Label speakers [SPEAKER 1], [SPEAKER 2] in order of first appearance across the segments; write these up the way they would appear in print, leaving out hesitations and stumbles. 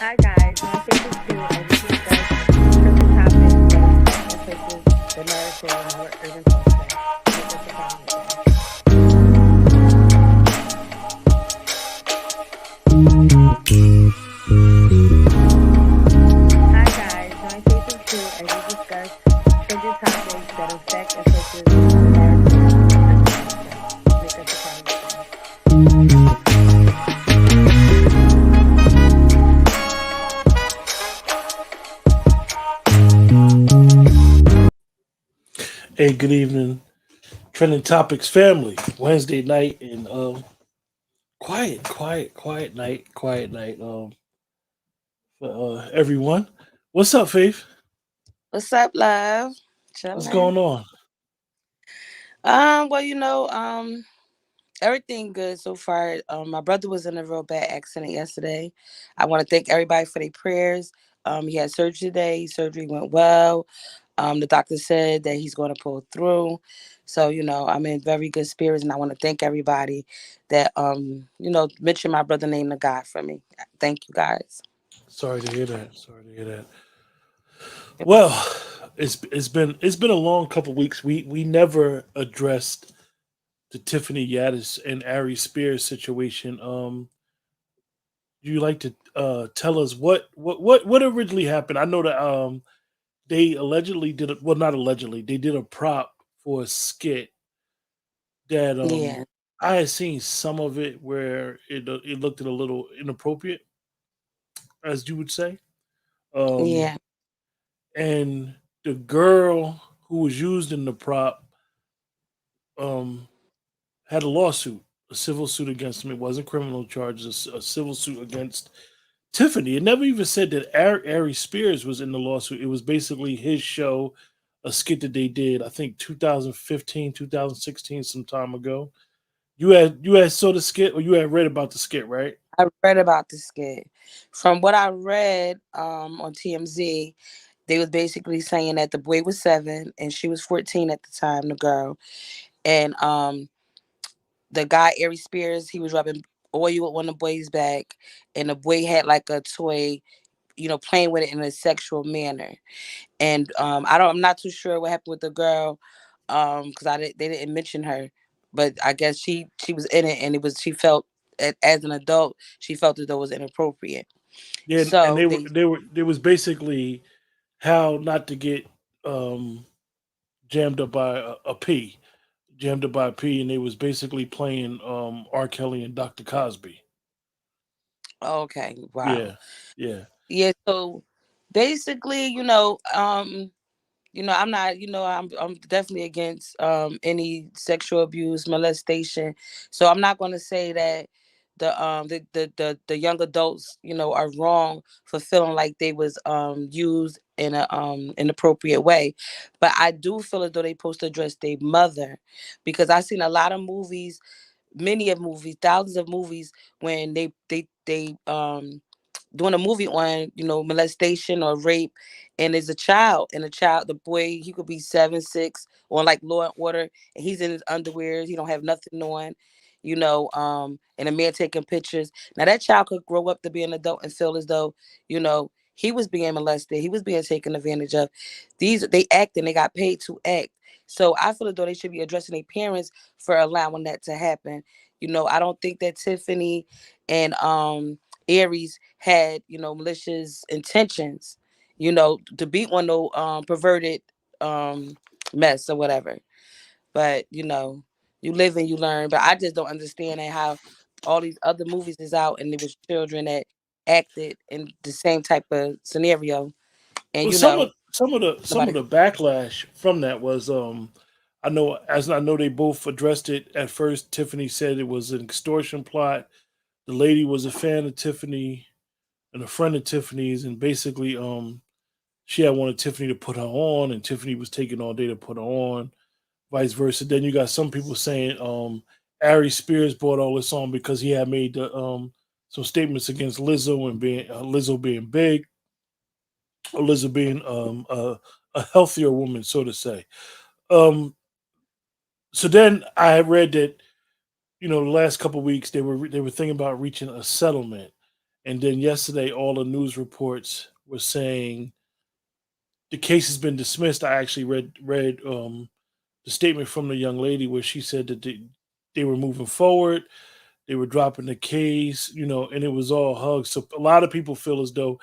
[SPEAKER 1] Hi guys, my favorite show as we discuss social topics that affect the narrative in our urban culture. Make us a part of it, guys. Hi guys, my favorite show as we discuss social topics that affect and touches the narrative in our urban culture. Make us a part of it, guys.
[SPEAKER 2] Hey, good evening, Trending Topics family. Wednesday night and quiet night for everyone. What's up, Faith?
[SPEAKER 3] What's up, love?
[SPEAKER 2] What's
[SPEAKER 3] Chilling.
[SPEAKER 2] going on?
[SPEAKER 3] Well, everything good so far. My brother was in a real bad accident yesterday. I want to thank everybody for their prayers. He had surgery today. Surgery went well. The doctor said that he's going to pull through. So, I'm in very good spirits, and I want to thank everybody that mentioned my brother name to God for me. Thank you, guys.
[SPEAKER 2] Sorry to hear that. Sorry to hear that. Well, it's been a long couple weeks. We never addressed the Tiffany Haddish and Ari Spears situation. You like to tell us what originally happened? I know that they allegedly did it. Well, not allegedly. They did a prop for a skit that
[SPEAKER 3] Yeah,
[SPEAKER 2] I had seen some of it where it looked a little inappropriate, as you would say. Um,
[SPEAKER 3] yeah.
[SPEAKER 2] and the girl who was used in the prop um, had a lawsuit, a civil suit against him. It wasn't criminal charges, a civil suit against Tiffany. It never even said that Ari Spears was in the lawsuit. It was basically his show, a skit that they did, I think 2015, 2016, some time ago. You had saw the skit or you had read about the skit, right?
[SPEAKER 3] I read about the skit. From what I read on TMZ, they was basically saying that the boy was 7 and she was 14 at the time, the girl. And the guy, Ari Spears, he was rubbing oil with one of the boys' back, and the boy had like a toy, playing with it in a sexual manner. And I'm not too sure what happened with the girl, because they didn't mention her, but I guess she was in it, and she felt as an adult she felt as though it was inappropriate.
[SPEAKER 2] Yeah, and
[SPEAKER 3] So
[SPEAKER 2] they were
[SPEAKER 3] they
[SPEAKER 2] they were there was basically how not to get um jammed up by a P, jammed up by a P, and they was basically playing R. Kelly and Dr. Cosby.
[SPEAKER 3] okay, wow.
[SPEAKER 2] Yeah, yeah.
[SPEAKER 3] Yeah, so basically, I'm not, I'm definitely against any sexual abuse, molestation. So I'm not going to say that the young adults, are wrong for feeling like they was used in a inappropriate way. But I do feel as though they supposed to address their mother, because I seen a lot of movies, many of movies, thousands of movies, when they doing a movie on, molestation or rape, and there's a child, and the boy, he could be 7, 6, on like Law and Order, and he's in his underwear, he don't have nothing on, and a man taking pictures. Now that child could grow up to be an adult and feel as though, he was being molested, he was being taken advantage of. They act, and they got paid to act. So I feel as though they should be addressing their parents for allowing that to happen. I don't think that Tiffany and Aries had, malicious intentions, to beat one of perverted mess or whatever. But you live and you learn. But I just don't understand that how all these other movies is out, and it was children that acted in the same type of scenario, and
[SPEAKER 2] Well, some of
[SPEAKER 3] nobody.
[SPEAKER 2] the backlash from that was I know they both addressed it at first. Tiffany said it was an extortion plot. The lady was a fan of Tiffany and a friend of Tiffany's, and basically she had wanted Tiffany to put her on, and Tiffany was taking all day to put her on, vice versa. Then you got some people saying Ari Spears brought all this on because he had made some statements against Lizzo and being Lizzo being big, or Lizzo being a healthier woman, so to say. Um, so then I read that the last couple of weeks they were thinking about reaching a settlement, And then yesterday, all the news reports were saying the case has been dismissed. I actually read the statement from the young lady where she said that they were moving forward, they were dropping the case, and it was all hugs. So a lot of people feel as though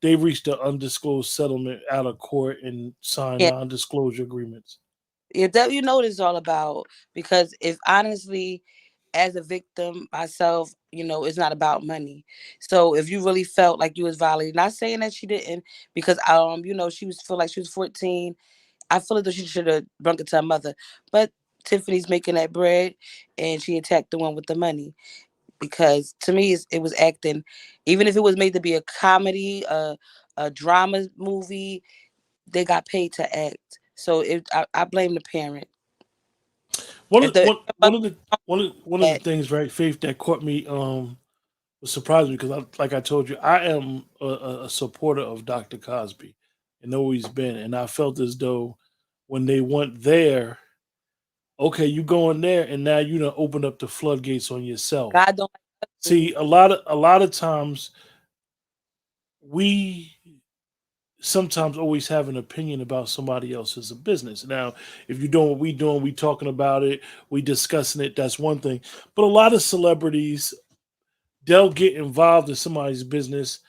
[SPEAKER 2] they reached an undisclosed settlement out of court and signed
[SPEAKER 3] Yeah,
[SPEAKER 2] non-disclosure agreements.
[SPEAKER 3] if that you know what it's all about. Because if honestly, as a victim myself, it's not about money. So if you really felt like you was violated, not saying that she didn't, because she was feel like she was 14. I feel like she should have brung it to her mother. But Tiffany's making that bread, and she attacked the one with the money. Because to me, it was acting. Even if it was made to be a comedy, a drama movie, they got paid to act. So I blame the parent.
[SPEAKER 2] One
[SPEAKER 3] If
[SPEAKER 2] of
[SPEAKER 3] the, if
[SPEAKER 2] one
[SPEAKER 3] the
[SPEAKER 2] one
[SPEAKER 3] mother
[SPEAKER 2] of the one of the
[SPEAKER 3] had,
[SPEAKER 2] things, right, Faith, that caught me was surprised me because, like I told you, I am a supporter of Dr. Cosby and always been, and I felt as though when they went there, okay, you go in there, and now you done open up the floodgates on yourself.
[SPEAKER 3] God don't like ugly.
[SPEAKER 2] See, a lot of times we sometimes always have an opinion about somebody else's business. Now, if you're doing what we doing, we talking about it, we discussing it, that's one thing. But a lot of celebrities, they'll get involved in somebody's business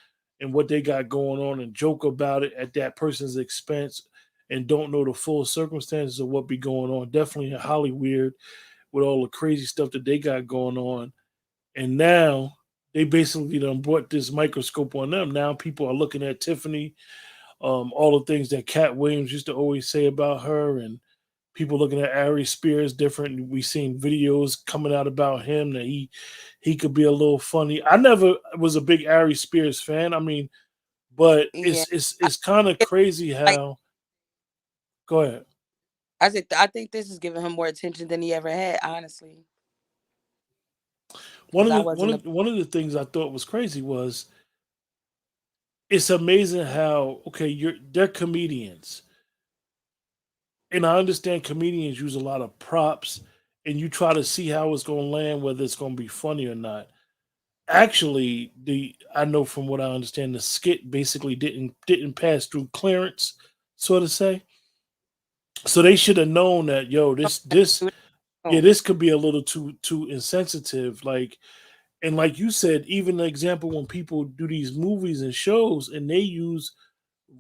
[SPEAKER 2] and what they got going on and joke about it at that person's expense and don't know the full circumstances of what be going on. Definitely in Hollywood with all the crazy stuff that they got going on. And now they basically done brought this microscope on them. Now people are looking at Tiffany, all the things that Cat Williams used to always say about her, and people looking at Ari Spears different. We seen videos coming out about him that he could be a little funny. I never was a big Ari Spears fan. I mean, but
[SPEAKER 3] Yeah,
[SPEAKER 2] it's kind of
[SPEAKER 3] it's
[SPEAKER 2] crazy
[SPEAKER 3] like
[SPEAKER 2] how. Go ahead.
[SPEAKER 3] I think this is giving him more attention than he ever had, honestly.
[SPEAKER 2] One
[SPEAKER 3] Because
[SPEAKER 2] of
[SPEAKER 3] I
[SPEAKER 2] the one
[SPEAKER 3] wasn't a
[SPEAKER 2] of one of the things I thought was crazy was it's amazing how, okay, they're comedians, and I understand comedians use a lot of props, and you try to see how it's going to land, whether it's going to be funny or not. Actually, the I know from what I understand, the skit basically didn't pass through clearance, so to say. So they should have known that, yo, this yeah,
[SPEAKER 3] oh,
[SPEAKER 2] this could be a little too insensitive. Like, and like you said, even the example when people do these movies and shows and they use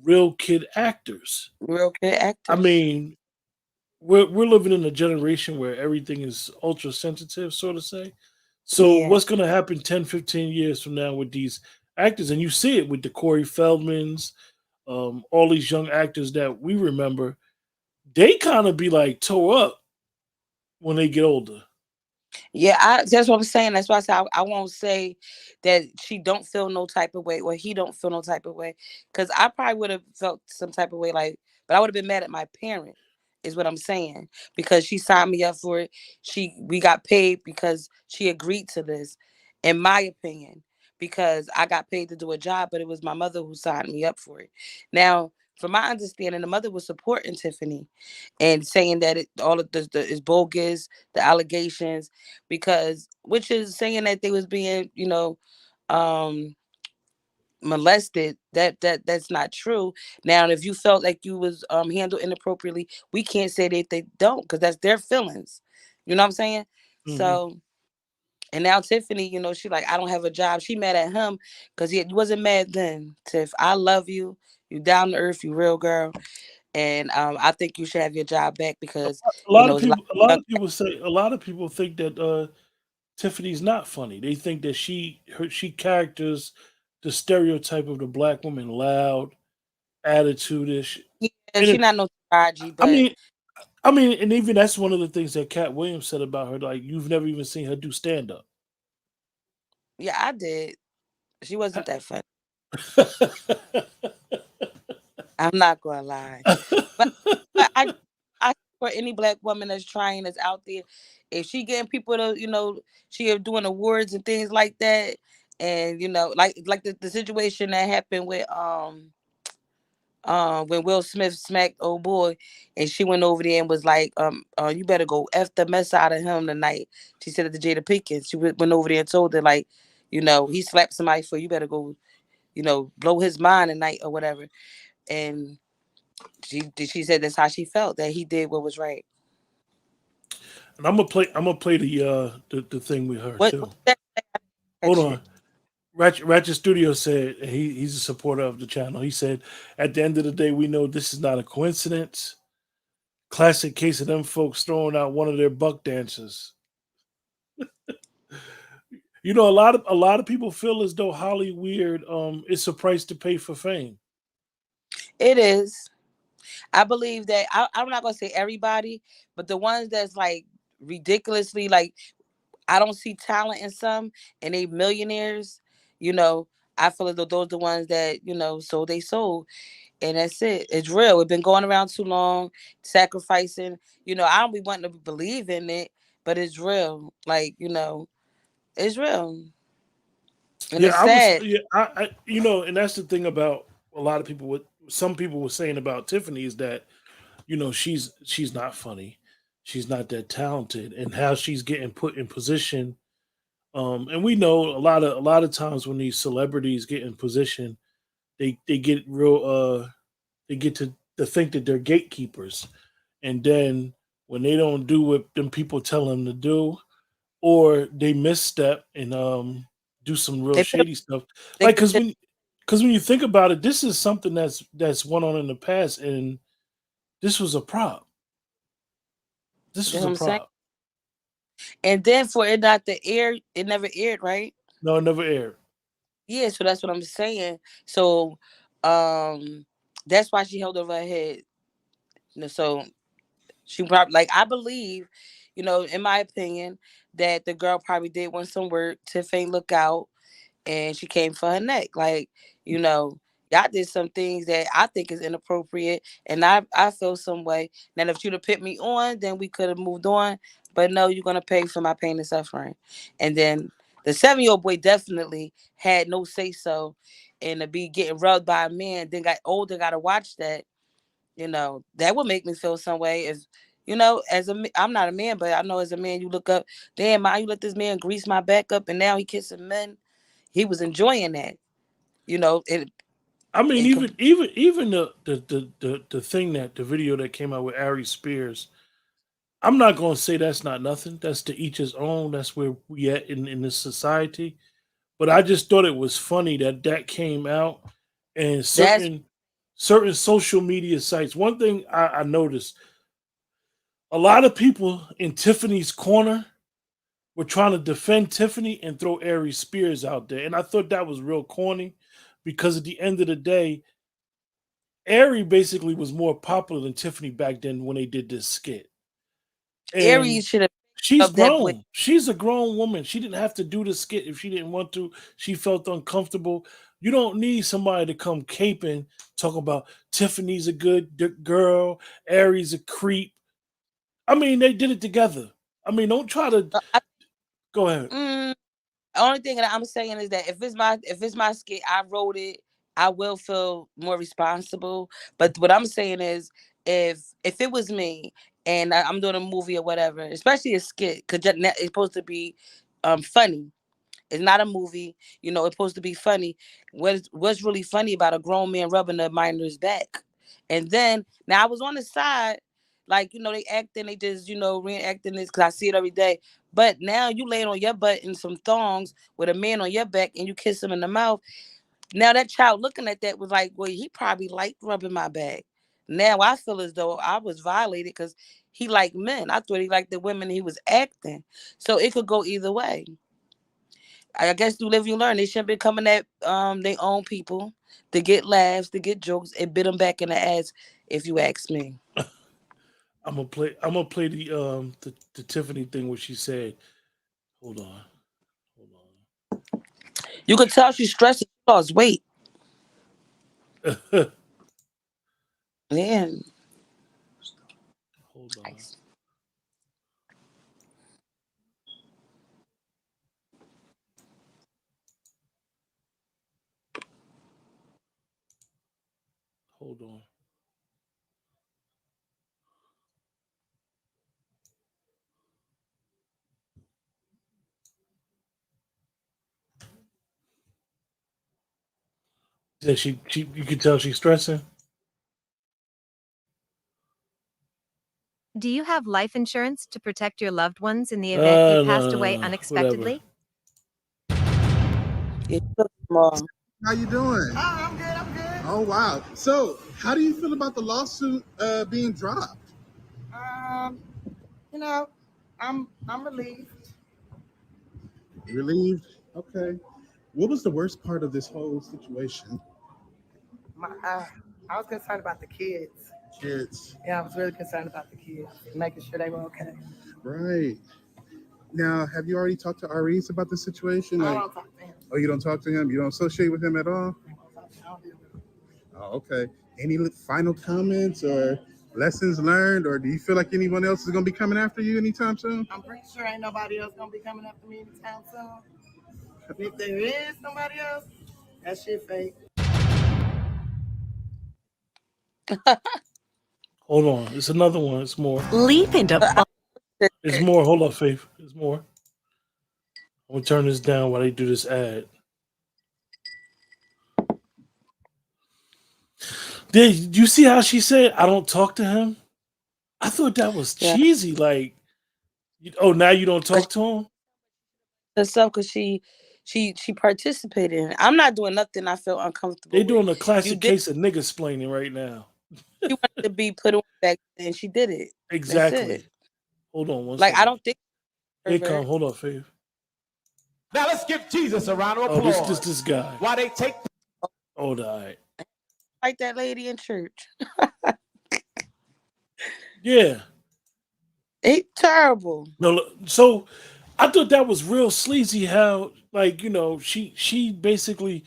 [SPEAKER 2] real kid actors.
[SPEAKER 3] real good
[SPEAKER 2] I
[SPEAKER 3] actors.
[SPEAKER 2] mean, we're living in a generation where everything is ultra sensitive, so to say. So
[SPEAKER 3] Yeah.
[SPEAKER 2] what's going to happen 10, 15 years from now with these actors? And you see it with the Corey Feldmans, all these young actors that we remember. They kind of be like toe up when they get older.
[SPEAKER 3] Yeah, that's what I'm saying. That's why I say I won't say that she don't feel no type of way or he don't feel no type of way. Cause I probably would have felt some type of way like, but I would have been mad at my parent, is what I'm saying. Because she signed me up for it. We got paid because she agreed to this, in my opinion. Because I got paid to do a job, but it was my mother who signed me up for it. Now, from my understanding, the mother was supporting Tiffany and saying that all of this is bogus, the allegations, because which is saying that they was being um molested. That's not true. Now if you felt like you was handled inappropriately, we can't say that they don't, because that's their feelings, you know what I'm saying.
[SPEAKER 2] Hmm.
[SPEAKER 3] So, and now Tiffany, she like, I don't have a job. She mad at him because he wasn't mad then. Tiff, I love you, you down to earth, you real girl. And I think you should have your job back, because
[SPEAKER 2] A lot of
[SPEAKER 3] it's a lot
[SPEAKER 2] people, a lot
[SPEAKER 3] of
[SPEAKER 2] of people say, a lot of people think that Tiffany's not funny. They think that she characters the stereotype of the black woman, loud, attitude-ish.
[SPEAKER 3] young, yeah,
[SPEAKER 2] And
[SPEAKER 3] she not no Taraji,
[SPEAKER 2] I
[SPEAKER 3] but
[SPEAKER 2] mean, I mean, and even that's one of the things that Cat Williams said about her. Like, you've never even seen her do stand up.
[SPEAKER 3] yeah, I did. She wasn't that funny. I'm not gonna lie, but I for any black woman that's trying, that's out there, if she getting people to, she doing awards and things like that, and like the situation that happened with when Will Smith smacked old boy, and she went over there and was like, you better go F the mess out of him tonight. She said it to Jada Pinkett. She went over there and told her, like, He slapped somebody for you better go, blow his mind at night or whatever. And she said that's how she felt, that he did what was right.
[SPEAKER 2] And I'm gonna play the thing with her
[SPEAKER 3] What
[SPEAKER 2] too.
[SPEAKER 3] that
[SPEAKER 2] Hold
[SPEAKER 3] catch it?
[SPEAKER 2] on. Ratchet Studio said he's a supporter of the channel. He said, at the end of the day, we know this is not a coincidence. Classic case of them folks throwing out one of their buck dancers. A lot of people feel as though Holly Weird is a price to pay for fame.
[SPEAKER 3] It is. I believe that I'm not gonna say everybody, but the ones that's like ridiculously like I don't see talent in some and they millionaires, you know, I feel as though those are the ones that, sold they sold. And that's it. It's real. It's been going around too long, sacrificing. I don't be wanting to believe in it, but it's real. Like, it's real. And
[SPEAKER 2] Yeah,
[SPEAKER 3] it's sad.
[SPEAKER 2] and that's the thing about a lot of people. What some people were saying about Tiffany is that she's not funny, she's not that talented, and how she's getting put in position. And we know a lot of times when these celebrities get in position, they get real they get to think that they're gatekeepers, and then when they don't do what them people tell them to do, or they misstep and do some real
[SPEAKER 3] They put a,
[SPEAKER 2] shady stuff,
[SPEAKER 3] they
[SPEAKER 2] like
[SPEAKER 3] put the,
[SPEAKER 2] because when you think about it, this is something that's went on in the past, and this was a prop. This
[SPEAKER 3] you
[SPEAKER 2] was
[SPEAKER 3] know
[SPEAKER 2] a
[SPEAKER 3] what I'm saying?
[SPEAKER 2] prop.
[SPEAKER 3] And then for it not to air, it never aired, right?
[SPEAKER 2] No, it never aired.
[SPEAKER 3] Yeah, so that's what I'm saying. So um that's why she held over her head. So she probably, like, I believe, in my opinion, that the girl probably did want some work. Tiff ain't look out, and she came for her neck. Like, you know, y'all did some things that I think is inappropriate, and I feel some way. Now, if you'd have put me on, then we could have moved on. But no, you're gonna pay for my pain and suffering. And then the 7-year-old boy definitely had no say so, and to be getting rubbed by a man, then got older, got to watch that. That would make me feel some way. If I'm not a man, but I know as a man, you look up, damn, ma, you let this man grease my back up, and now he kissing men. He was enjoying that. It
[SPEAKER 2] I mean,
[SPEAKER 3] it could
[SPEAKER 2] even the thing that the video that came out with Ari Spears, I'm not gonna say that's not nothing. That's to each his own. That's where we at in this society. But I just thought it was funny that came out, and
[SPEAKER 3] that's
[SPEAKER 2] certain social media sites. One thing I noticed, a lot of people in Tiffany's corner were trying to defend Tiffany and throw Ari Spears out there, and I thought that was real corny, because at the end of the day, Ari basically was more popular than Tiffany back then when they did this skit. And
[SPEAKER 3] Aries should have
[SPEAKER 2] she's
[SPEAKER 3] up that boy.
[SPEAKER 2] grown. She's a grown woman. She didn't have to do the skit if she didn't want to. She felt uncomfortable. You don't need somebody to come caping, talk about Tiffany's a good girl, Ari's a creep. I mean, they did it together. I mean, don't try to
[SPEAKER 3] I,
[SPEAKER 2] go ahead.
[SPEAKER 3] mm, Only thing that I'm saying is that if it's my skit, I wrote it. I will feel more responsible. But what I'm saying is, if it was me and I'm doing a movie or whatever, especially a skit, because it's supposed to be funny. It's not a movie. It's supposed to be funny. What's really funny about a grown man rubbing a minor's back? And then now I was on the side, like, they acting, they just, reenacting this because I see it every day. But now you laying on your butt in some thongs with a man on your back and you kiss him in the mouth. Now that child looking at that was like, well, he probably liked rubbing my back. Now I feel as though I was violated because he liked men. I thought he liked the women he was acting. So it could go either way. I guess you live, you learn. They shouldn't be coming at their own people to get laughs, to get jokes, and bit them back in the ass. If you ask me,
[SPEAKER 2] I'm gonna play the Tiffany thing where she said, hold on,
[SPEAKER 3] you could tell she's stressed. She lost weight.
[SPEAKER 2] hold on.
[SPEAKER 3] Yeah,
[SPEAKER 2] Hold on. Hold on. That she you can tell she's stressing.
[SPEAKER 4] Do you have life insurance to protect your loved ones in the event you passed away
[SPEAKER 2] No, whatever.
[SPEAKER 4] unexpectedly?
[SPEAKER 3] Yeah, she looks small.
[SPEAKER 5] How you doing?
[SPEAKER 6] Oh, I'm good. I'm good.
[SPEAKER 5] Oh wow. So, how do you feel about the lawsuit being dropped?
[SPEAKER 6] Um, you know, I'm relieved.
[SPEAKER 5] Relieved? Okay. What was the worst part of this whole situation?
[SPEAKER 6] I was concerned about the kids.
[SPEAKER 5] Kids.
[SPEAKER 6] Yeah, I was really concerned about the kids, making sure they were okay.
[SPEAKER 5] Right. Now, have you already talked to Aris about the situation?
[SPEAKER 6] I
[SPEAKER 5] Like,
[SPEAKER 6] don't talk to him.
[SPEAKER 5] oh, you don't talk to him? You don't associate with him at all?
[SPEAKER 6] I don't deal with him.
[SPEAKER 5] Oh, okay. Any final comments or lessons learned, or do you feel like anyone else is going to be coming after you anytime soon?
[SPEAKER 6] I'm pretty sure ain't nobody else gonna be coming after me anytime soon. If there is somebody else, that shit fake.
[SPEAKER 2] Hold on, it's another one. It's more.
[SPEAKER 7] Leap into
[SPEAKER 2] It's more. Hold up, Faith. It's more. I'm gonna turn this down while they do this ad. Did you see how she said, "I don't talk to him"? I thought that was
[SPEAKER 3] Yeah.
[SPEAKER 2] cheesy. Like, oh, now you don't talk to him?
[SPEAKER 3] Herself because she participated in it. I'm not doing nothing I feel uncomfortable
[SPEAKER 2] They doing
[SPEAKER 3] with.
[SPEAKER 2] a classic
[SPEAKER 3] You did
[SPEAKER 2] case of nigga splaining right now.
[SPEAKER 3] you wanted to be put on back and she did it. That's
[SPEAKER 2] Exactly.
[SPEAKER 3] it.
[SPEAKER 2] Hold on one
[SPEAKER 3] Like
[SPEAKER 2] second.
[SPEAKER 3] I don't think
[SPEAKER 2] Here come. Hold up, Faith.
[SPEAKER 8] Now let's give Jesus a round of
[SPEAKER 2] Oh,
[SPEAKER 8] applause.
[SPEAKER 2] this guy.
[SPEAKER 8] While they take
[SPEAKER 2] Hold on.
[SPEAKER 3] like that lady in church.
[SPEAKER 2] Yeah.
[SPEAKER 3] It's terrible.
[SPEAKER 2] No, look, so I thought that was real sleazy. How, like, she basically,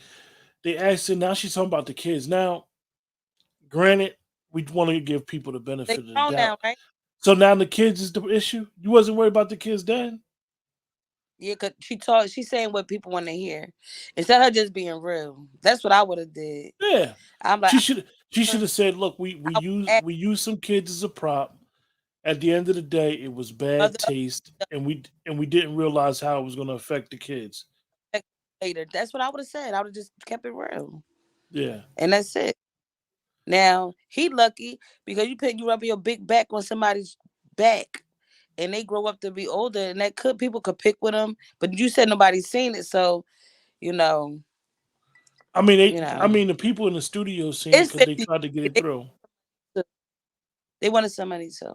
[SPEAKER 2] they asked her. Now she's talking about the kids. Now, granted, we want to give people the
[SPEAKER 3] They
[SPEAKER 2] benefit of the
[SPEAKER 3] grown now,
[SPEAKER 2] doubt.
[SPEAKER 3] right?
[SPEAKER 2] So now the kids is the issue. You wasn't worried about the kids then?
[SPEAKER 3] Yeah, cause she's saying what people want to hear. Instead of her just being real. That's what I would have did.
[SPEAKER 2] Yeah.
[SPEAKER 3] I'm like,
[SPEAKER 2] She should have said, "Look, we
[SPEAKER 3] I would
[SPEAKER 2] use some kids as a prop. At the end of the day, it was bad
[SPEAKER 3] mother
[SPEAKER 2] taste, and we didn't realize how it was going to affect the kids."
[SPEAKER 3] later. That's what I would have said. I would have just kept it real.
[SPEAKER 2] Yeah.
[SPEAKER 3] And that's it. Now he lucky because you rub your big back on somebody's back and they grow up to be older and people could pick with them. But you said nobody's seen it, so you know,
[SPEAKER 2] I mean,
[SPEAKER 3] you know.
[SPEAKER 2] the people in the studio seen it
[SPEAKER 3] It's
[SPEAKER 2] because they
[SPEAKER 3] 50.
[SPEAKER 2] tried to get it
[SPEAKER 3] They,
[SPEAKER 2] through.
[SPEAKER 3] they wanted somebody to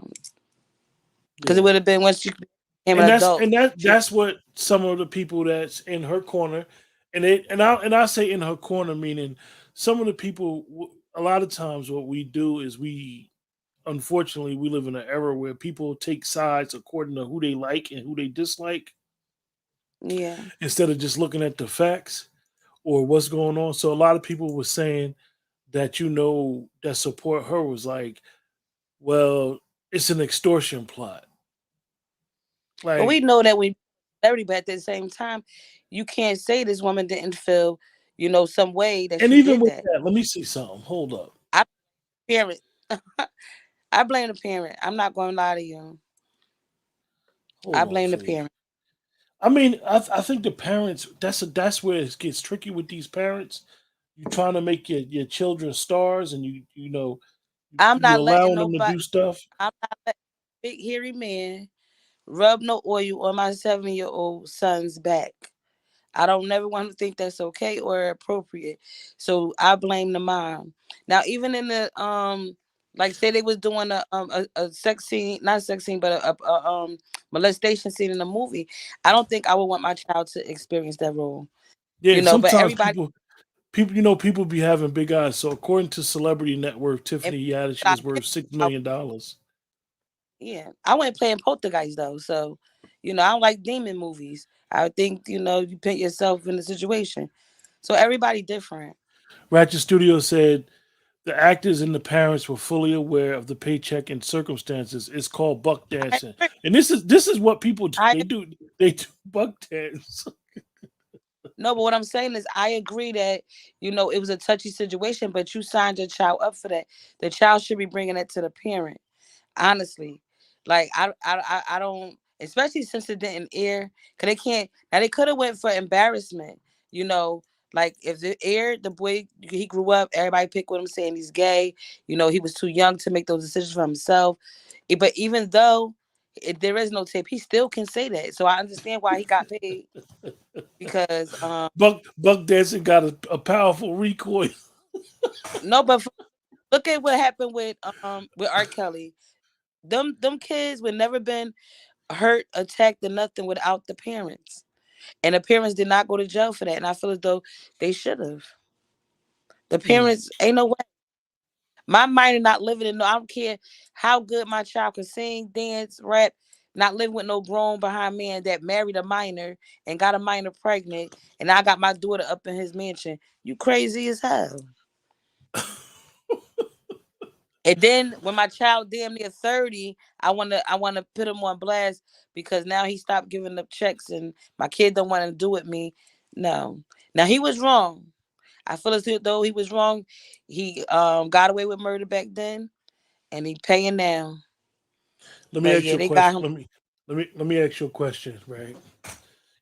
[SPEAKER 3] because it
[SPEAKER 2] Yeah.
[SPEAKER 3] would have been once she became
[SPEAKER 2] And
[SPEAKER 3] an
[SPEAKER 2] that's
[SPEAKER 3] adult.
[SPEAKER 2] that's what some of the people that's in her corner, and I say in her corner meaning some of the people. A lot of times, what we do is unfortunately we live in an era where people take sides according to who they like and who they dislike
[SPEAKER 3] Yeah.
[SPEAKER 2] instead of just looking at the facts or what's going on. So a lot of people were saying that that support her was like, well, it's an extortion plot.
[SPEAKER 3] But we
[SPEAKER 2] Like,
[SPEAKER 3] know that we celebrity, but at the same time, you can't say this woman didn't feel, some way that
[SPEAKER 2] and
[SPEAKER 3] she
[SPEAKER 2] even
[SPEAKER 3] did
[SPEAKER 2] with
[SPEAKER 3] that.
[SPEAKER 2] that, let me see something. Hold up.
[SPEAKER 3] I parent. I blame the parent. I'm not gonna lie to you. I
[SPEAKER 2] Hold on,
[SPEAKER 3] blame the
[SPEAKER 2] Faith.
[SPEAKER 3] parent.
[SPEAKER 2] I mean, I think the parents. That's where it gets tricky with these parents. You trying to make your children stars, and
[SPEAKER 3] I'm
[SPEAKER 2] you
[SPEAKER 3] not letting
[SPEAKER 2] allowing them to
[SPEAKER 3] nobody.
[SPEAKER 2] do stuff.
[SPEAKER 3] I'm not letting big hairy man rub no oil on my 7-year-old son's back. I don't never want to think that's okay or appropriate. So I blame the mom. Now, even in the like say they was doing a sex scene, not sex scene, but a molestation scene in a movie. I don't think I would want my child to experience that role.
[SPEAKER 2] Yeah,
[SPEAKER 3] But
[SPEAKER 2] sometimes
[SPEAKER 3] everybody
[SPEAKER 2] people be having big eyes. So according to Celebrity Net Worth,
[SPEAKER 3] if
[SPEAKER 2] Tiffany Haddish
[SPEAKER 3] I
[SPEAKER 2] is worth
[SPEAKER 3] pick,
[SPEAKER 2] $6 million.
[SPEAKER 3] yeah, I went playing poltergeist though. So, I don't like demon movies. I think, you put yourself in the situation. So everybody different.
[SPEAKER 2] Ratchet Studio said the actors and the parents were fully aware of the paycheck and circumstances. It's called buck
[SPEAKER 3] I
[SPEAKER 2] dancing,
[SPEAKER 3] agree.
[SPEAKER 2] and this is what people do.
[SPEAKER 3] I
[SPEAKER 2] They do buck dance.
[SPEAKER 3] No, but what I'm saying is I agree that, it was a touchy situation, but you signed your child up for that. The child should be bringing it to the parent. Honestly. Like I don't, especially since it didn't air, cuz they can't. Now they could have went for embarrassment, you know, Like if it aired, the boy he grew up, everybody picked with him saying he's gay. He was too young to make those decisions for himself. But even though there is no tape, he still can say that. So I understand why he got paid because
[SPEAKER 2] Buck Dancing got a powerful recoil.
[SPEAKER 3] no, but look at what happened with R. Kelly. Them kids would never been hurt, attacked, or nothing without the parents. And the parents did not go to jail for that. And I feel as though they should have. The
[SPEAKER 2] Mm.
[SPEAKER 3] parents ain't no way. My minor not living in no. I don't care how good my child can sing, dance, rap. Not living with no grown behind man that married a minor and got a minor pregnant, and I got my daughter up in his mansion. You crazy as hell. And then when my child damn near 30, I wanna put him on blast because now he stopped giving up checks and my kid don't want to do with me. No. Now he was wrong. I feel as though he was wrong. He got away with murder back then and he paying now.
[SPEAKER 2] Let me
[SPEAKER 3] But
[SPEAKER 2] ask
[SPEAKER 3] yeah,
[SPEAKER 2] you a
[SPEAKER 3] they got
[SPEAKER 2] question.
[SPEAKER 3] him.
[SPEAKER 2] Let me ask you a question, right?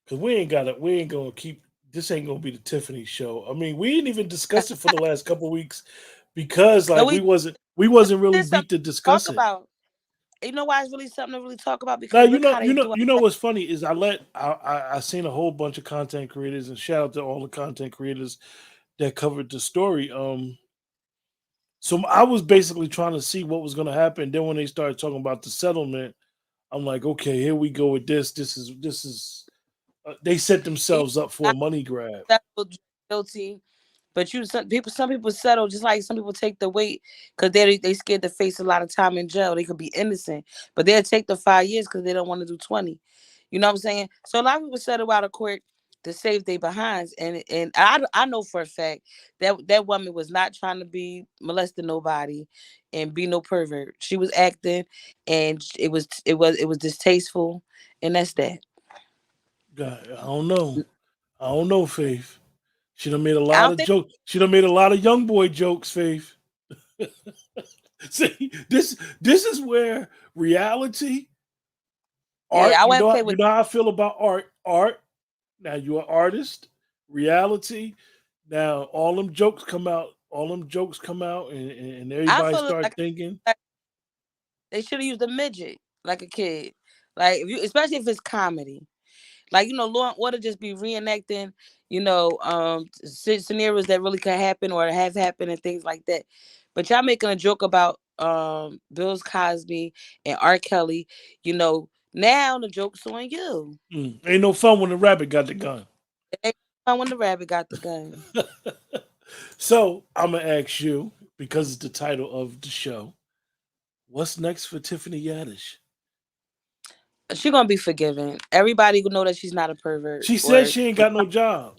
[SPEAKER 2] Because we ain't gonna keep this ain't gonna be the Tiffany show. I mean, we didn't even discuss it for the last couple of weeks because
[SPEAKER 3] No,
[SPEAKER 2] like we wasn't really
[SPEAKER 3] there's something
[SPEAKER 2] beat to
[SPEAKER 3] to talk
[SPEAKER 2] discuss it.
[SPEAKER 3] about. You know why it's really something to really talk about?
[SPEAKER 2] Now
[SPEAKER 3] Because look how they do it.
[SPEAKER 2] you know what's funny is I seen a whole bunch of content creators and shout out to all the content creators that covered the story. So I was basically trying to see what was going to happen. Then when they started talking about the settlement, I'm like, okay, here we go with this. This is they set
[SPEAKER 3] Yeah,
[SPEAKER 2] themselves up for
[SPEAKER 3] I
[SPEAKER 2] a money grab.
[SPEAKER 3] settled guilty. But some people settle just like some people take the weight because they scared to face a lot of time in jail. They could be innocent, but they'll take the 5 years because they don't want to do 20. You know what I'm saying? So a lot of people settle out of court to save their behinds, and I know for a fact that that woman was not trying to be molesting nobody and be no pervert. She was acting, and it was distasteful, and that's that.
[SPEAKER 2] God, I don't know. I don't know, Faith. She done made a
[SPEAKER 3] I
[SPEAKER 2] lot
[SPEAKER 3] don't
[SPEAKER 2] of
[SPEAKER 3] think.
[SPEAKER 2] jokes. She done made a lot of young boy jokes, Faith. See, this is where reality, art,
[SPEAKER 3] Yeah, I wouldn't play with.
[SPEAKER 2] you know how I feel about art. Now you're an artist, reality. Now all them jokes come out, and
[SPEAKER 3] I
[SPEAKER 2] everybody
[SPEAKER 3] feel
[SPEAKER 2] start
[SPEAKER 3] like
[SPEAKER 2] thinking,
[SPEAKER 3] they should have used a midget like a kid. Like if you, especially if it's comedy. Like Law and Order just be reenacting, scenarios that really could happen or have happened and things like that. But y'all making a joke about Bill Cosby and R. Kelly. Now the joke's on you.
[SPEAKER 2] Ain't no fun when the rabbit got the gun.
[SPEAKER 3] It ain't fun when the rabbit got the gun.
[SPEAKER 2] So I'm gonna ask you because it's the title of the show. What's next for Tiffany Haddish?
[SPEAKER 3] She gonna be forgiven. Everybody will know that she's not a pervert
[SPEAKER 2] She said
[SPEAKER 3] or
[SPEAKER 2] she ain't got no job.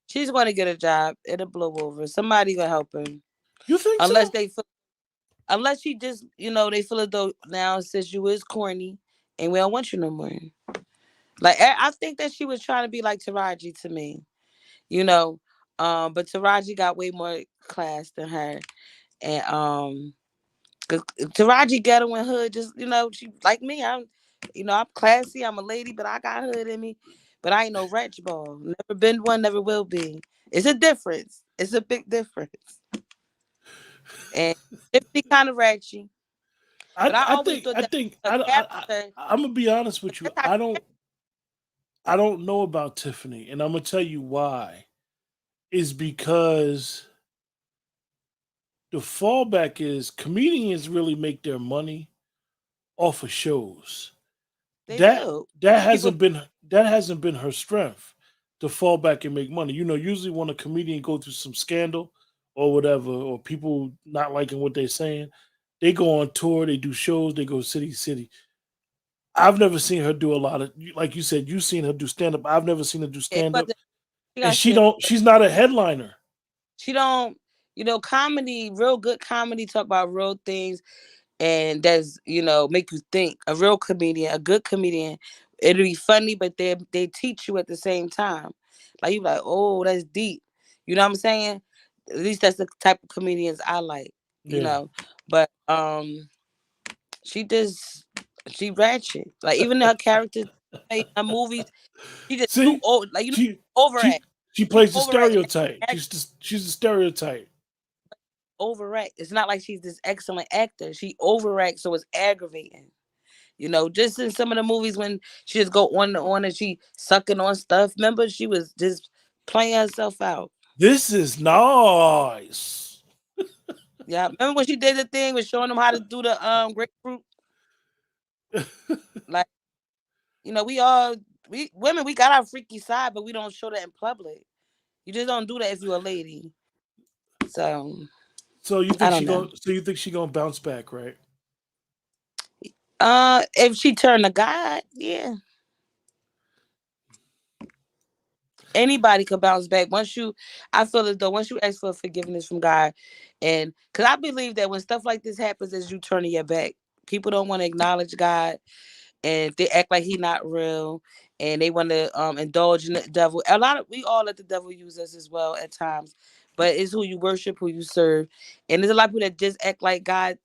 [SPEAKER 3] she's gonna get a job. It'll blow over. Somebody gonna help her.
[SPEAKER 2] You think
[SPEAKER 3] Unless
[SPEAKER 2] so?
[SPEAKER 3] they Unless she just, they feel as though now since you is corny and we don't want you no more. Like I think that she was trying to be like Taraji to me, you know. But Taraji got way more class than her, and 'cause Taraji ghetto and hood, just she like me. I'm classy. I'm a lady, but I got hood in me. But I ain't no wretch ball. Never been one. Never will be. It's a difference. It's a big difference. And Tiffany kind of ratchet. But I always thought
[SPEAKER 2] I
[SPEAKER 3] that
[SPEAKER 2] think
[SPEAKER 3] a character.
[SPEAKER 2] I'm gonna be honest with you.
[SPEAKER 3] That's how
[SPEAKER 2] I don't know about Tiffany, and I'm gonna tell you why. Is because the fallback is comedians really make their money off of shows.
[SPEAKER 3] they
[SPEAKER 2] That
[SPEAKER 3] do.
[SPEAKER 2] that
[SPEAKER 3] People,
[SPEAKER 2] hasn't been her strength to fall back and make money. Usually when a comedian go through some scandal or whatever, or people not liking what they're saying, they go on tour, they do shows, they go city to city. I've never seen her do a lot of like you said, you've seen her do stand up. I've never seen her do
[SPEAKER 3] it
[SPEAKER 2] stand up.
[SPEAKER 3] wasn't. She
[SPEAKER 2] And
[SPEAKER 3] got scared.
[SPEAKER 2] she's not a headliner.
[SPEAKER 3] She don't. Comedy, real good comedy, talk about real things, and that's make you think. A real comedian, a good comedian, it'll be funny, but they teach you at the same time. Like you be like, oh, that's deep. You know what I'm saying? At least that's the type of comedians I like. You
[SPEAKER 2] Yeah.
[SPEAKER 3] know, but she just she ratchet. Like even her characters, her movies, she just too
[SPEAKER 2] See,
[SPEAKER 3] old. Like
[SPEAKER 2] she
[SPEAKER 3] overact.
[SPEAKER 2] she She plays the
[SPEAKER 3] Overact,
[SPEAKER 2] stereotype. She's a stereotype.
[SPEAKER 3] overact. It's not like she's this excellent actor. She overacts, so it's aggravating. Just in some of the movies when she just go on and on and she sucking on stuff. Remember, she was just playing herself out.
[SPEAKER 2] This is nice.
[SPEAKER 3] Yeah, remember when she did the thing with showing them how to do the grapefruit? Like, we women, we got our freaky side, but we don't show that in public. You just don't do that if you're a lady. So
[SPEAKER 2] So you
[SPEAKER 3] I
[SPEAKER 2] think
[SPEAKER 3] don't know.
[SPEAKER 2] you think she gonna bounce back, right?
[SPEAKER 3] If she turned to God, yeah. Anybody could bounce back I feel as though once you ask for forgiveness from God, and because I believe that when stuff like this happens, is you turning your back. People don't want to acknowledge God, and they act like He's not real, and they want to indulge in the devil. We all let the devil use us as well at times, but it's who you worship, who you serve, and there's a lot of people that just act like God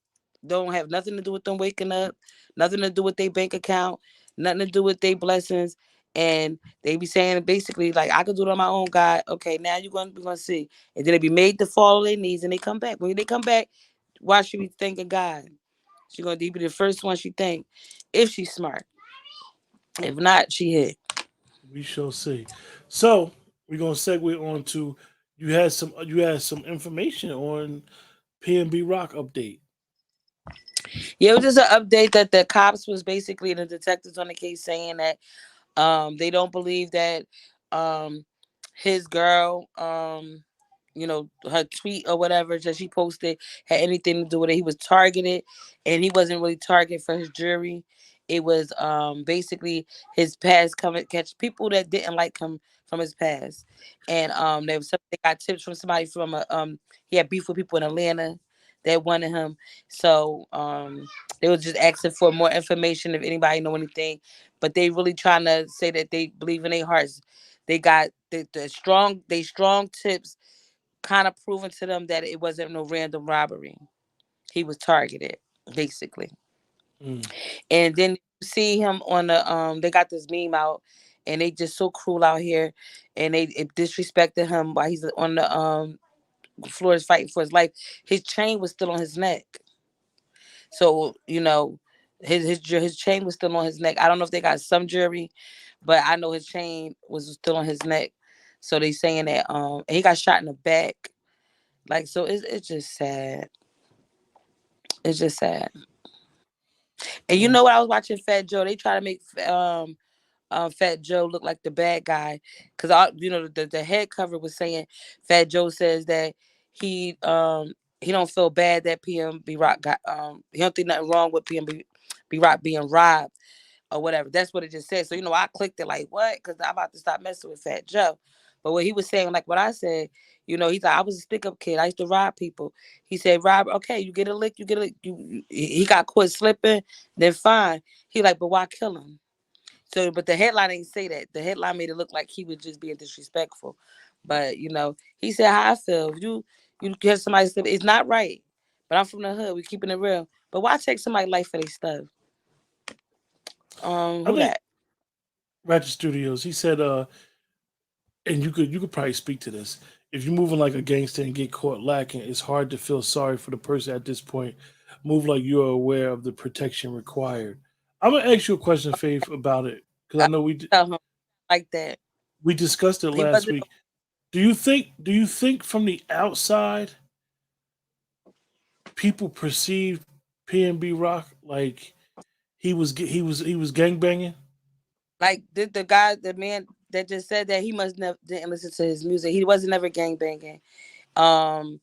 [SPEAKER 3] don't have nothing to do with them waking up, nothing to do with their bank account, nothing to do with their blessings. And they be saying basically like, I could do it on my own, God. Okay, now we're gonna see. And then they be made to fall on their knees and they come back. When they come back, why should we thanking God? She's gonna be the first one she think, if she's smart. If not, she hit.
[SPEAKER 2] We shall see. So we're gonna segue on to you had some information on PnB Rock update.
[SPEAKER 3] Yeah, it was just an update that the cops was basically the detectives on the case saying that they don't believe that um his girl her tweet or whatever that she posted had anything to do with it. He was targeted, and he wasn't really targeted for his jury. It was basically his past coming catch people that didn't like him from his past. And they got tips from somebody from he had beef with people in Atlanta that wanted him. So they was just asking for more information if anybody know anything. But they really trying to say that they believe in their hearts. They got the strong tips kind of proving to them that it wasn't no random robbery. He was targeted, basically.
[SPEAKER 2] Mm.
[SPEAKER 3] And then you see him on the they got this meme out, and they just so cruel out here, and it disrespected him while he's on the floor is fighting for his life. His chain was still on his neck. So, his chain was still on his neck. I don't know if they got some jury, but I know his chain was still on his neck. So they saying that he got shot in the back. Like, so it's just sad. It's just sad. And you
[SPEAKER 2] Well,
[SPEAKER 3] know what? I was watching Fat Joe. They try to make Fat Joe look like the bad guy, because the head cover was saying Fat Joe says that he don't feel bad that PnB Rock got he don't think nothing wrong with PnB Rock being robbed or whatever. That's what it just said. So I clicked it like, what? Because I'm about to stop messing with Fat Joe. But what he was saying, like what I said, he's like, I was a stick up kid. I used to rob people. He said, rob, okay, you get a lick, you get a lick. He got caught slipping, then fine. He like, but why kill him? So, but the headline didn't say that. The headline made it look like he was just being disrespectful. But he said how I feel. If you get somebody slip, it's not right. But I'm from the hood. We keeping it real. But why take somebody's life for their stuff?
[SPEAKER 2] I
[SPEAKER 3] Who
[SPEAKER 2] think
[SPEAKER 3] that?
[SPEAKER 2] Ratchet Studios. He said, and you could probably speak to this. If you're moving like a gangster and get caught lacking, it's hard to feel sorry for the person at this point. Move like you are aware of the protection required. I'm gonna ask you a question, Faith, about it because I
[SPEAKER 3] I
[SPEAKER 2] know
[SPEAKER 3] tell him like that.
[SPEAKER 2] we discussed it
[SPEAKER 3] He
[SPEAKER 2] last
[SPEAKER 3] wasn't
[SPEAKER 2] week. Do you think from the outside people perceive PnB Rock like he was gang banging?
[SPEAKER 3] like the guy, the man that just said that he must never didn't listen to his music. He wasn't never gang banging. Um,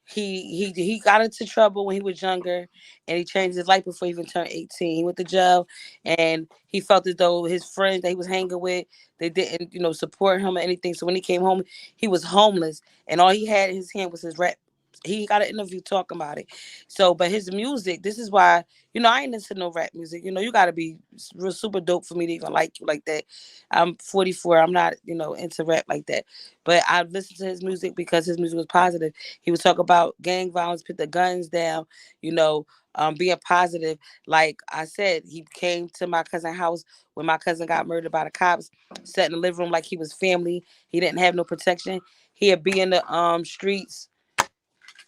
[SPEAKER 3] he got into trouble when he was younger, and he changed his life before he even turned 18. He went to jail, and he felt as though his friends that he was hanging with, they didn't support him or anything. So when he came home, he was homeless, and all he had in his hand was his rap He got an interview talking about it. So, but his music, this is why, I ain't into no rap music. You got to be real super dope for me to even like you like that. I'm 44. I'm not, into rap like that. But I listened to his music because his music was positive. He was talking about gang violence, put the guns down, being positive. Like I said, he came to my cousin's house when my cousin got murdered by the cops, sat in the living room like he was family. He didn't have no protection. He'd be in the streets.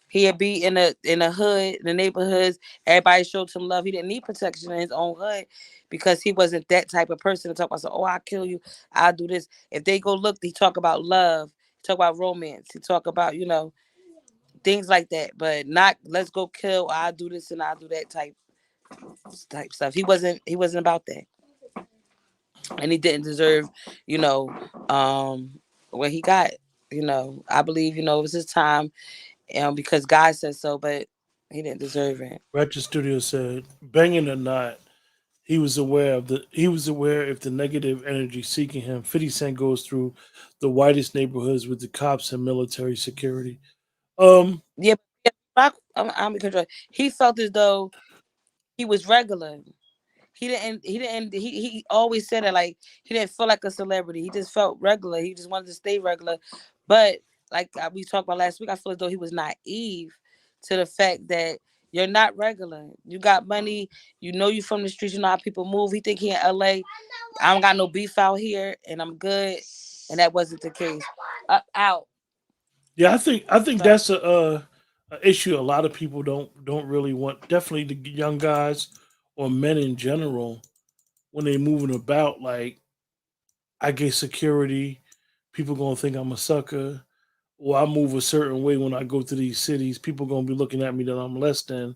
[SPEAKER 3] He'd be in the hood, the neighborhoods. Everybody showed him love. He didn't need protection in his own hood because he wasn't that type of person to talk about, oh, I'll kill you, I'll do this. If they go look, he talk about love, he talk about romance, he talk about, things like that. But not let's go kill, I'll do this and I'll do that type stuff. He wasn't about that. And he didn't deserve, what he got. I believe, it was his time, because God said so, but he didn't deserve it.
[SPEAKER 2] Ratchet Studio said, banging or not, he was aware if the negative energy seeking him. 50 Cent goes through the whitest neighborhoods with the cops and military security.
[SPEAKER 3] Yeah, I'm control. He felt as though he was regular. He always said it like he didn't feel like a celebrity. He just felt regular. He just wanted to stay regular. But like we talked about last week, I feel as though he was naive to the fact that you're not regular. You got money. You from the streets. You know how people move. He think he in LA. I don't got no beef out here, and I'm good. And that wasn't the case. Out.
[SPEAKER 2] Yeah, I think
[SPEAKER 3] So
[SPEAKER 2] that's a issue. A lot of people don't really want. Definitely the young guys or men in general when they moving about. Like I get security, people gonna think I'm a sucker. Or I move a certain way when I go to these cities. People gonna be looking at me that I'm less than.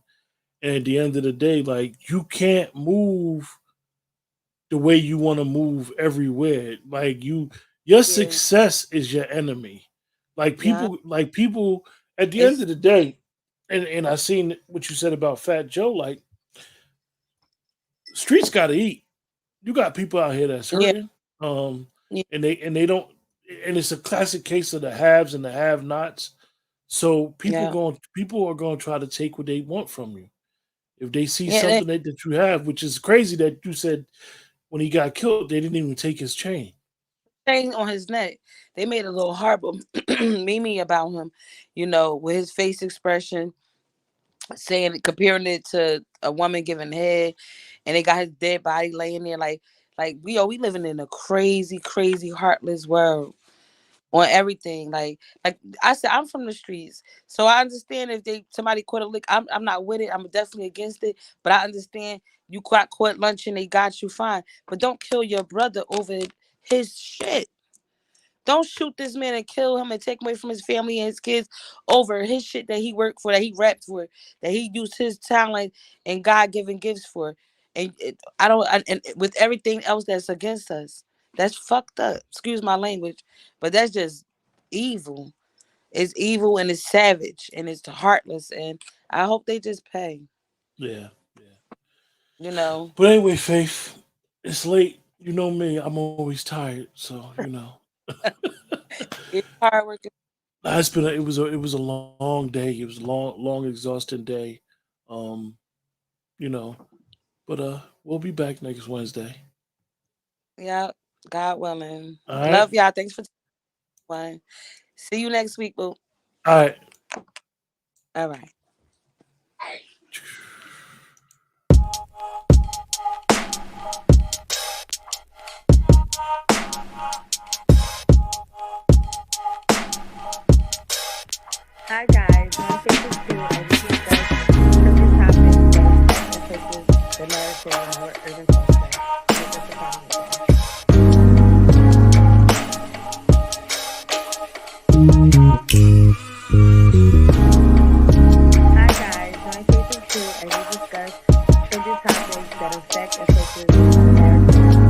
[SPEAKER 2] And at the end of the day, like you can't move the way you want to move everywhere. Like your
[SPEAKER 3] yeah,
[SPEAKER 2] success is your enemy.
[SPEAKER 3] yeah,
[SPEAKER 2] Like people at the end
[SPEAKER 3] it's
[SPEAKER 2] of the day, and I seen what you said about Fat Joe. Like streets got to eat. You got people out here that's
[SPEAKER 3] yeah,
[SPEAKER 2] hurting,
[SPEAKER 3] yeah,
[SPEAKER 2] and they don't. And it's a classic case of the haves and the have-nots. So
[SPEAKER 3] yeah,
[SPEAKER 2] people are going to try to take what they want from you if they see
[SPEAKER 3] yeah.
[SPEAKER 2] something that you have, which is crazy that you said when he got killed they didn't even take his chain.
[SPEAKER 3] Chain on his neck. They made a little horrible meme about him, with his face expression, saying comparing it to a woman giving head, and they got his dead body laying there like we living in a crazy, crazy, heartless world on everything. Like I said, I'm from the streets, so I understand if somebody caught a lick. I'm not with it. I'm definitely against it, but I understand you got caught lunching, they got you fine, but don't kill your brother over his shit. Don't shoot this man and kill him and take away from his family and his kids over his shit that he worked for, that he rapped for, that he used his talent and God given gifts for. And I don't, and with everything else that's against us, that's fucked up. Excuse my language, but that's just evil. It's evil and it's savage and it's heartless. And I hope they just pay.
[SPEAKER 2] Yeah, yeah.
[SPEAKER 3] You know,
[SPEAKER 2] But anyway, Faith, it's late. You know me, I'm always tired. So
[SPEAKER 3] it's hard work.
[SPEAKER 2] it was a long day. It was a long exhausting day. Um, you know, but we'll be back next Wednesday.
[SPEAKER 3] Yeah, God willing.
[SPEAKER 2] All right.
[SPEAKER 3] Love y'all. Thanks for one. See you next week, boo.
[SPEAKER 2] All right.
[SPEAKER 3] All right.
[SPEAKER 1] Hi guys, my favorite too. I just discussed certain topics that affect the narrative and our urban culture. Make us a conversation. Hi guys, my favorite too. I just discussed certain topics that affect the narrative